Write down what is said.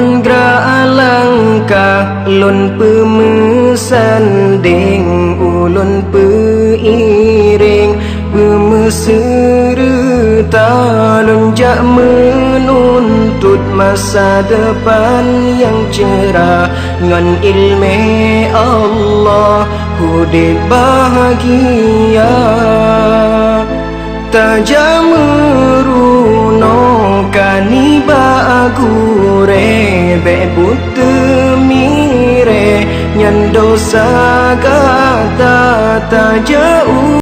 ulun gra langkah lun pemusanding ulun peiring bemeserta lun jak menuntut masa depan yang cerah ngan ilmu Allah hudib bahagia taja meruno kaniba agure bebut temire nyan dosa gata taja